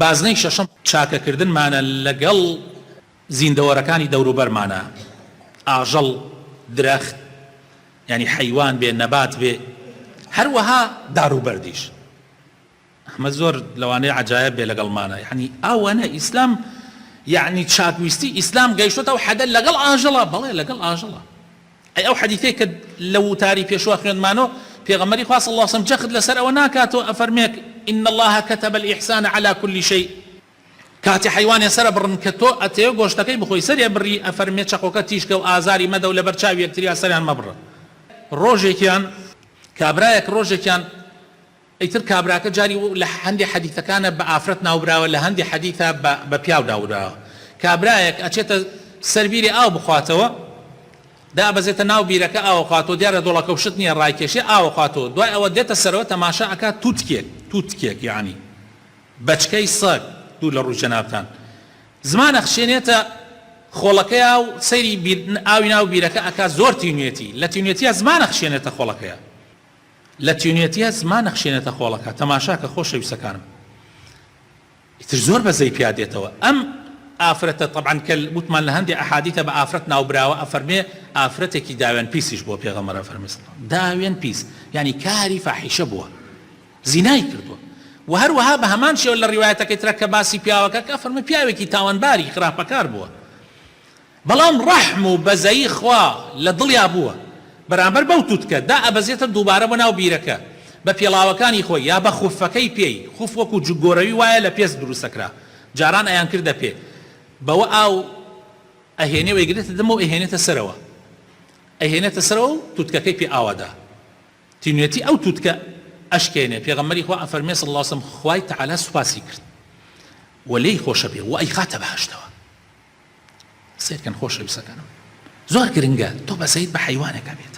بازنەی شەشەم چاکەکردنمانە لەگەڵ زیندەوەرەکانی دەوروبەرمانە، ئاژەڵ، درەخت، ینی حەیوان بێ، نەبات بێ، هەروەها داروبەردیش. ئەمە زۆر لەوانەیە عەجایب بێ لەگەڵمانە، یعنی ئەوەنە ئیسلام یعنی چاکویستی ئیسلام گەیشتۆتەوە حەدە لەگەڵ ئاژەڵە. بەڵێ لەگەڵ ئاژەڵە. ئەو حەدیثەی کە لە وتاری پێشوە خوێندمانەوە پێغەمبەری خوا صلی الله علیه وسلم جەخت لەسەر ئەوە ناکاتەوە ئەفەرمێ إن الله كتب الإحسان على كل شيء. کاتی حیوانێ سەرە بڕن کە تۆ ئەتەوە گۆشتەکەی بخۆی سەریە بڕی ئەفەرمێ چەقۆکە تیشکە و ئازاری مەدە و لەبەر چاوی یەکتریا سەریان مەبڕە. ڕۆژێکیان کابرایەک ڕۆژێکیان ئەیتر کابراکە جاری لە هەندێک حەدیثەکانە بە ئافرەت ناوبراوە، لە هەندێک حەدیثە بە پیاو داوراوە. کابرایەک ئەچێتە سەربیری ئاو بخواتەوە، دابەزێتە ناو بیرەکە ئاوە خواتەوە، دیارە دۆڵەکە و شت نییە ڕایکێشێ ئاوە خواتەوە، دوای ئەوە دێتە سەرەوە تەماشا ئەکات تووتکێک یعنی بەچکەی سەگ دوو لە ڕووی جەنابتان زمانە خشێنێتە خۆڵەکەیە و سەیری ئاوی ناو بیرەکە ئەکات. زۆر تینوێتی لە تینوێتیە زمانە خشێنێتە خۆڵەکەیە، لە تینوێتیە زمانە خشێنێتە خۆڵەکە. تەماشاکە خۆشەویستەکانم ئیتر زۆر بەزەی پیادێتەوە. ئەم ئافرەتە طبعا کە وتمان لە هەندێک ئەحادیثە بە ئافرەت ناوبراوە ئەفەرمێ ئافرەتێکی داوێن پیسیش بۆ پێغەمبەر فەرمێ داوێن پیس یعنی کاری فاحیشە بووە، زینای کردووە. و هەروەها بە هەمان شێوە لە ڕیوایەتەکەی ترە کە باسی پیاوەکە کە فەرمێ پیاوێکی تاوانباری خراپەکار بووە، بەڵام ڕەحم و بەزەیی خوا لە دڵیا بووە، بەرامبەر بەو تووتکە دا ئەبەزێتە دووبارە بۆ ناو بیرەکە بە پێڵاوەکانی خۆی یا بە خوفەکەی پێی. خوف وەکو جگۆرەوی وایە لە پێست دروستەکرا، جاران ئەیان کردە پێ بەوە ئاو ئەهێنێ و ئەیگرێتە دەمە و ئەهێنێتە سەرەوە، ئەهێنێتە سەرەوە و تووتکەکەی پێ ئاوادا تینوێتی ئەو تووتکە ئەشکێنێ. پێغەمبەری خوا ئەفەرمێ صلی الله علیه وسلم خوای تەعالا سوپاسی کرد و لێی خۆشە بێ و ئەیخاتە بەهەشتەوە. سیرکەن خۆشەویستەکانم زۆر گرنگە تۆ بەسەیت بە حەیوانێکە بێت.